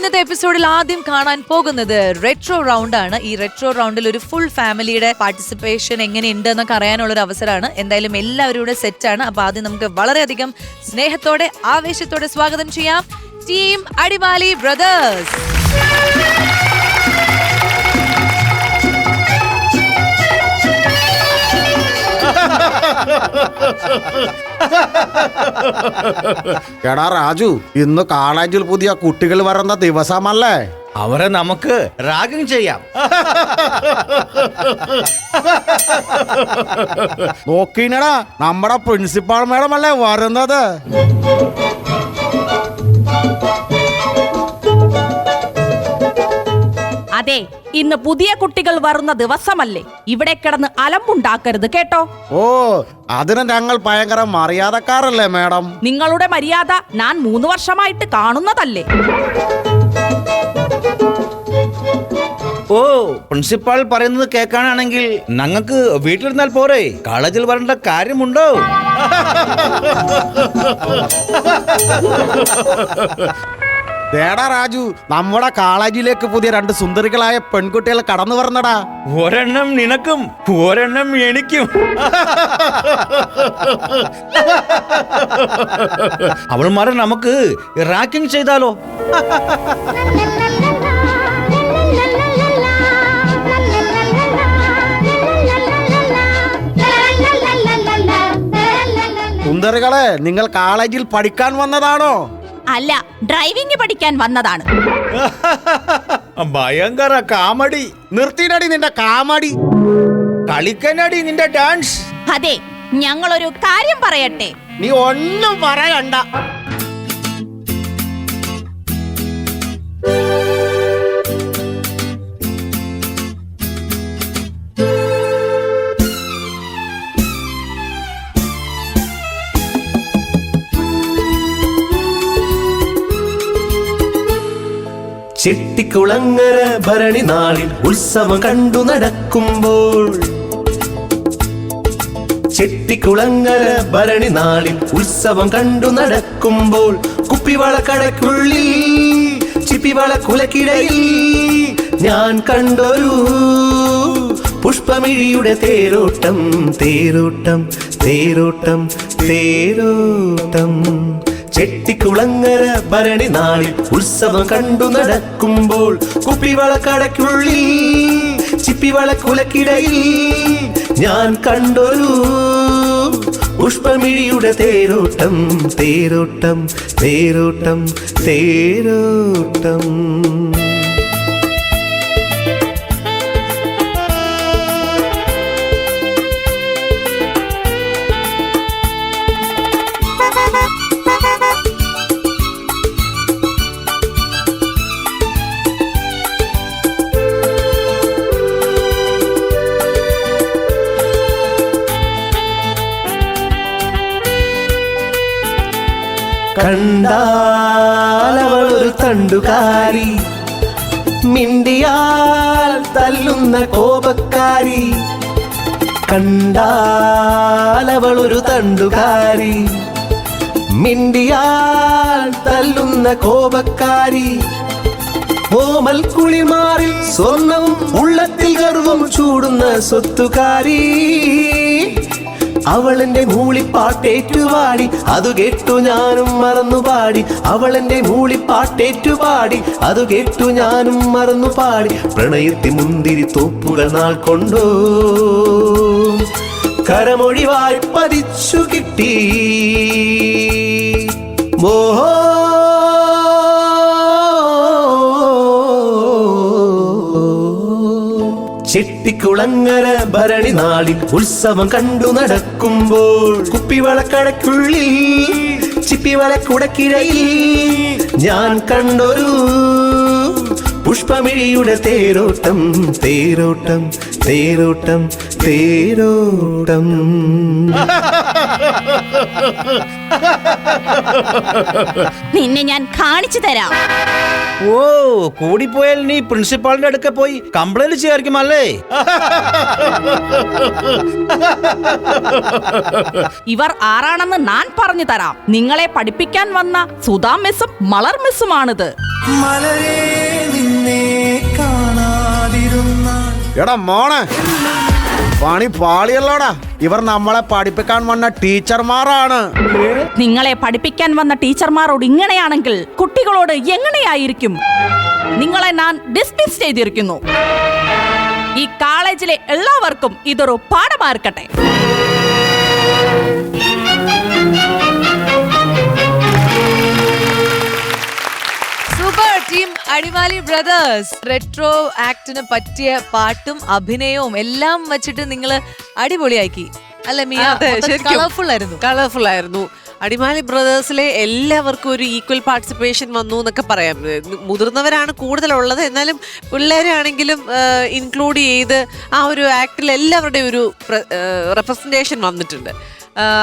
ഇന്നത്തെ എപ്പിസോഡിൽ ആദ്യം കാണാൻ പോകുന്നത് റെട്രോ റൗണ്ട് ആണ്. ഈ റെട്രോ റൗണ്ടിൽ ഒരു ഫുൾ ഫാമിലിയുടെ പാർട്ടിസിപ്പേഷൻ എങ്ങനെയുണ്ട് എന്നൊക്കെ അറിയാനുള്ള ഒരു അവസരമാണ്. എന്തായാലും എല്ലാവരും ഇവിടെ സെറ്റ് ആണ്. അപ്പൊ ആദ്യം നമുക്ക് വളരെയധികം സ്നേഹത്തോടെ ആവേശത്തോടെ സ്വാഗതം ചെയ്യാം ടീം അടിമാലി ബ്രദേഴ്സ്. എടാ രാജു, ഇന്ന് കോളേജിൽ പുതിയ കുട്ടികൾ വരുന്ന ദിവസമല്ലേ? അവരെ നമുക്ക് റാഗിങ് ചെയ്യാം. നോക്കീനടാ, നമ്മുടെ പ്രിൻസിപ്പാൾ മാഡം അല്ലേ വരുന്നത്. അതെ, ഇന്ന് പുതിയ കുട്ടികൾ വരുന്ന ദിവസമല്ലേ. ഇവിടെ കിടന്ന് അലമ്പുണ്ടാക്കരുത് കേട്ടോ. ഓ, അതിന് ഞങ്ങൾ ഭയങ്കര മര്യാദക്കാരല്ലേ മാഡം? നിങ്ങളുടെ മര്യാദ ഞാൻ 3 വർഷമായിട്ട് കാണുന്നതല്ലേ. ഓ, പ്രിൻസിപ്പാൾ പറയുന്നത് കേൾക്കാനാണെങ്കിൽ ഞങ്ങൾക്ക് വീട്ടിലിരുന്നാൽ പോരെ, കോളേജിൽ വരേണ്ട കാര്യമുണ്ടോ? ദേടാ രാജു, നമ്മുടെ കോളേജിലേക്ക് പുതിയ 2 സുന്ദരികളായ പെൺകുട്ടികൾ കടന്നു വരണടാ. ഒരെണ്ണം നിനക്കും ഒരെണ്ണം എനിക്കും. അവൾമാരെ നമുക്ക് റാക്കിങ് ചെയ്താലോ? സുന്ദരികളെ, നിങ്ങൾ കോളേജിൽ പഠിക്കാൻ വന്നതാണോ? അല്ല, ഡ്രൈവിംഗ് പഠിക്കാൻ വന്നതാണ്. ഭയങ്കര കാമഡി. നിർത്തിനടി നിന്റെ കാമഡി, കളിക്കനടി നിന്റെ ഡാൻസ്. അതെ, ഞങ്ങളൊരു കാര്യം പറയട്ടെ. നീ ഒന്നും പറയണ്ട. ചെട്ടിക്കുളങ്ങര ഭരണി നാളിൽ ഉത്സവം കണ്ടു നടക്കുമ്പോൾ, ചെട്ടിക്കുളങ്ങര ഭരണി നാളിൽ ഉത്സവം കണ്ടു നടക്കുമ്പോൾ, കുപ്പിവള കടക്കുള്ളിൽ ചിപ്പിവള കുലക്കിടയിൽ ഞാൻ കണ്ടൊരു പുഷ്പമിഴിയുടെ തേരോട്ടം, തേരോട്ടം, തേരോട്ടം, തേരോട്ടം. ചെട്ടിക്കുളങ്ങര ഭരണി നാളിൽ ഉത്സവം കണ്ടു നടക്കുമ്പോൾ, കുപ്പിവള കടക്കുള്ളിൽ ചിപ്പിവള കുലക്കിടയിൽ ഞാൻ കണ്ടൊരു പുഷ്പമിഴിയുടെ തേരോട്ടം, തേരോട്ടം, തേരോട്ടം, തേരോട്ടം. കണ്ടാലവളൊരു തണ്ടുകാരി, മിണ്ടിയാൽ തല്ലുന്ന കോപക്കാരി. കണ്ടാലവളൊരു തണ്ടുകാരി, മിണ്ടിയാൽ തല്ലുന്ന കോപക്കാരി. ഓമൽ കുളിമാറിൽ സ്വർണവും ഉള്ളത്തിൽ ഗർവം ചൂടുന്ന സ്വത്തുകാരി. അവളെന്റെ മൂളിപ്പാട്ടേറ്റുപാടി, അതു കേട്ടു ഞാനും മറന്നുപാടി. അവളെന്റെ മൂളിപ്പാട്ടേറ്റുപാടി, അതു കേട്ടു ഞാനും മറന്നുപാടി. പ്രണയത്തി മുന്തിരി തോപ്പുകൾ നാൾ കൊണ്ടോ കരമൊഴിവായി പതിച്ചു കിട്ടി. മോഹോ ചെട്ടിക്കുളങ്ങര ഭരണി നാളിൽ ഉത്സവം കണ്ടു നടക്കുമ്പോൾ, കുപ്പിവള കടക്കുള്ളിൽ ചിപ്പിവള കുടക്കിടയിൽ ഞാൻ കണ്ടൊരു പുഷ്പമിഴിയുടെ തേരോട്ടം തേരോട്ടം തേരോട്ടം തേരോട്ടം. നിന്നെ ഞാൻ കാണിച്ചു തരാം. ഓ കൂടിപ്പോയാൽ നീ പ്രിൻസിപ്പാളിന്റെ അടുക്ക പോയി കംപ്ലൈന്റ് ചെയ്യായിരിക്കും അല്ലേ? ഇവർ ആരാണെന്ന് ഞാൻ പറഞ്ഞു തരാം. നിങ്ങളെ പഠിപ്പിക്കാൻ വന്ന സുധാ മിസ്സും മലർ മിസ്സുമാണിത്. എടാ മോളെ, പണി പാളിയല്ലോടാ. ഇവർ നമ്മളെ പഠിപ്പിക്കാൻ വന്ന ടീച്ചർമാരാണ്. നിങ്ങളെ പഠിപ്പിക്കാൻ വന്ന ടീച്ചർമാരോട് ഇങ്ങനെയാണെങ്കിൽ കുട്ടികളോട് എങ്ങനെയായിരിക്കും? നിങ്ങളെ ഞാൻ ഡിസ്മിസ് ചെയ്തിരിക്കുന്നു. ഈ കോളേജിലെ എല്ലാവർക്കും ഇതൊരു പാഠമായിരിക്കട്ടെ. Super team Adimali brothers. Retro ആക്ടിന് പറ്റിയ പാട്ടും അഭിനയവും എല്ലാം വെച്ചിട്ട് നിങ്ങൾ അടിപൊളിയാക്കി അല്ലെ മിയ? കളർഫുൾ ആയിരുന്നു. കളർഫുൾ ആയിരുന്നു. അടിമാലി ബ്രദേഴ്സിലെ എല്ലാവർക്കും ഒരു ഈക്വൽ പാർട്ടിസിപ്പേഷൻ വന്നു എന്നൊക്കെ പറയാം. മുതിർന്നവരാണ് കൂടുതലുള്ളത്, എന്നാലും പിള്ളേരാണെങ്കിലും ഇൻക്ലൂഡ് ചെയ്ത് ആ ഒരു ആക്ടിൽ എല്ലാവരുടെയും ഒരു റെപ്രസെൻറ്റേഷൻ വന്നിട്ടുണ്ട്.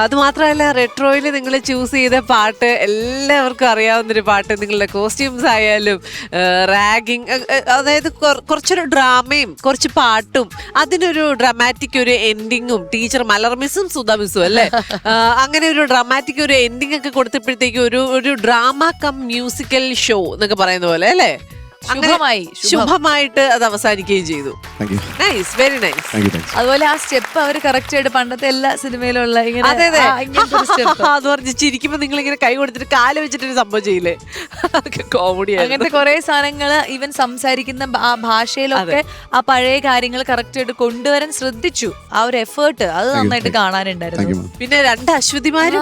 അതുമാത്രമല്ല, റെട്രോയിൽ നിങ്ങൾ ചൂസ് ചെയ്ത പാട്ട് എല്ലാവർക്കും അറിയാവുന്നൊരു പാട്ട്. നിങ്ങളുടെ കോസ്റ്റ്യൂംസ് ആയാലും റാഗിങ്, അതായത് കുറച്ചൊരു ഡ്രാമയും കുറച്ച് പാട്ടും അതിനൊരു ഡ്രാമാറ്റിക് ഒരു എൻഡിങ്ങും ടീച്ചർ മലർ മിസ്സും സുധാ മിസ്സും അല്ലേ, അങ്ങനെ ഒരു ഡ്രാമാറ്റിക് ഒരു എൻഡിങ് ഒക്കെ കൊടുത്തപ്പോഴത്തേക്കും ഒരു ഡ്രാമ കം മ്യൂസിക്കൽ ഷോ എന്നൊക്കെ പറയുന്ന പോലെ അല്ലേ, ശുഭമായിട്ട് അത് അവസാനിക്കുകയും ചെയ്തു. Nice, very nice. അതുപോലെ ആ സ്റ്റെപ്പ് അവർ കറക്റ്റ് ആയിട്ട് പണ്ടത്തെ എല്ലാ സിനിമയിലുള്ള അതെ അതെ അത് പറഞ്ഞ് ചിരിക്കുമ്പോ നിങ്ങൾ ഇങ്ങനെ കൈ കൊടുത്തിട്ട് കാല് വെച്ചിട്ടൊരു സംഭവം ചെയ്യില്ലേ, കോമഡി. അങ്ങനത്തെ കുറെ സാധനങ്ങള് ഈവൻ സംസാരിക്കുന്ന ആ ഭാഷയിലൊക്കെ ആ പഴയ കാര്യങ്ങൾ കറക്റ്റ് ആയിട്ട് കൊണ്ടുവരാൻ ശ്രദ്ധിച്ചു. ആ ഒരു എഫേർട്ട് അത് നന്നായിട്ട് കാണാനുണ്ടായിരുന്നു. പിന്നെ രണ്ട് അശ്വതിമാരും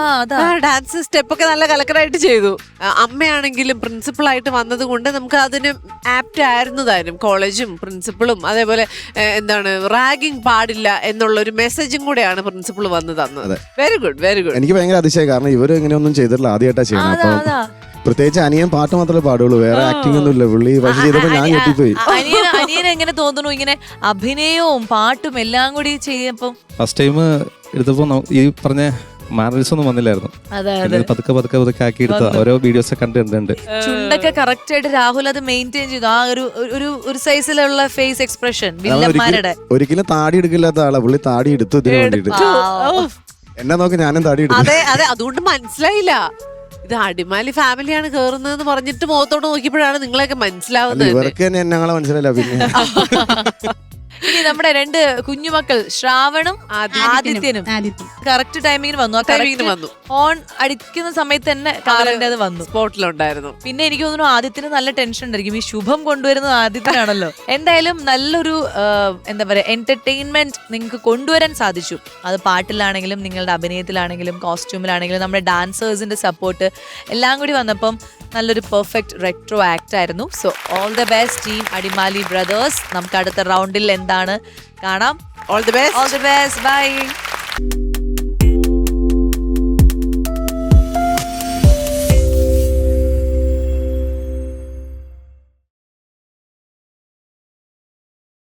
ഡാൻസ് സ്റ്റെപ്പൊക്കെ നല്ല കലക്കറായിട്ട് ചെയ്തു. അമ്മയാണെങ്കിലും പ്രിൻസിപ്പൾ ആയിട്ട് വന്നത് കൊണ്ട് നമുക്ക് അതിന് ആപ്റ്റ് ആയിരുന്നു താനും. കോളേജും പ്രിൻസിപ്പളും അതേപോലെ എന്താണ് റാഗിങ് പാടില്ല എന്നുള്ള ഒരു മെസ്സേജും കൂടെയാണ് പ്രിൻസിപ്പൾ വന്ന് തന്നത്. Very good, very good. എനിക്ക് ഭയങ്കര അതിശയം, കാരണം ഇവര് ഇങ്ങനെയൊന്നും ചെയ്തിട്ടില്ല, ആദ്യമായിട്ടാ ചെയ്യണം. അപ്പൊ പ്രത്യേകിച്ച് അനിയൻ പാട്ട് മാത്രമേ പാടുള്ളൂ, വേറെ ആക്ടിംഗ് ഒന്നും ഇല്ല. പുള്ളി പക്ഷെ ചെയ്തപ്പോ ഞാൻ ഞെട്ടിപ്പോയി. അനിയന് എങ്ങനെ തോന്നുന്നു ഇങ്ങനെ അഭിനയവും പാട്ടും എല്ലാം കൂടി ചെയ്യപ്പോ? ഫസ്റ്റ് ടൈം എടുത്തപ്പോ ഈ പറഞ്ഞ മാനേഴ്സ് ഒന്നും വന്നില്ലായിരുന്നു. പതുക്കെ പതുക്കെ പതുക്കെ ആക്കി എടുത്ത ഓരോ വീഡിയോസ് കണ്ടിട്ടുണ്ട്. ചുണ്ടൊക്കെ കറക്റ്റ് ആയിട്ട് രാഹുൽ അത് മെയിൻറ്റെയിൻ ചെയ്തു. ആ ഒരു സൈസിലുള്ള ഫേസ് എക്സ്പ്രഷൻ വില്ലന്മാരുടെ. ഒരിക്കലും താടി എടുക്കില്ലാത്ത ആളാ പുള്ളി, താടി എടുത്തു ഇതിന് വേണ്ടിട്ട്. എന്നെ നോക്കി ഞാനും താടി എടുത്തു. അതെ അതെ, അതുകൊണ്ട് മനസ്സിലായില്ല ഇത് അടിമാലി ഫാമിലിയാണ് കേറുന്നതെന്ന് പറഞ്ഞിട്ട് മുഖത്തോട്ട് നോക്കിയപ്പോഴാണ് നിങ്ങളെയൊക്കെ മനസ്സിലാവുന്നത്. ഇവർക്ക് തന്നെ ഞങ്ങളെ മനസ്സിലായില്ല. പിന്നെ ഇനി നമ്മുടെ രണ്ട് കുഞ്ഞുമക്കൾ ശ്രാവണും ആദിത്യനും കറക്റ്റ് ടൈമിങ്ങിന് വന്നു. ഓൺ അടിക്കുന്ന സമയത്ത് തന്നെ കാറിന്റെ അത് വന്നു, സ്പോട്ടിലുണ്ടായിരുന്നു. പിന്നെ എനിക്ക് തോന്നുന്നു ആദിത്യന് നല്ല ടെൻഷൻ ഉണ്ടായിരിക്കും. ഈ ശുഭം കൊണ്ടുവരുന്നത് ആദിത്യനാണല്ലോ. എന്തായാലും നല്ലൊരു എന്താ പറയാ എന്റർടൈൻമെന്റ് നിങ്ങൾക്ക് കൊണ്ടുവരാൻ സാധിച്ചു. അത് പാട്ടിലാണെങ്കിലും നിങ്ങളുടെ അഭിനയത്തിലാണെങ്കിലും കോസ്റ്റ്യൂമിലാണെങ്കിലും നമ്മുടെ ഡാൻസേഴ്സിന്റെ സപ്പോർട്ട് എല്ലാം കൂടി വന്നപ്പം നല്ലൊരു പെർഫെക്റ്റ് റെട്രോ ആക്ട് ആയിരുന്നു. So all the best team Adimali brothers. നമുക്ക് അടുത്ത റൗണ്ടിൽ എന്താണ് കാണാം. All the best, by.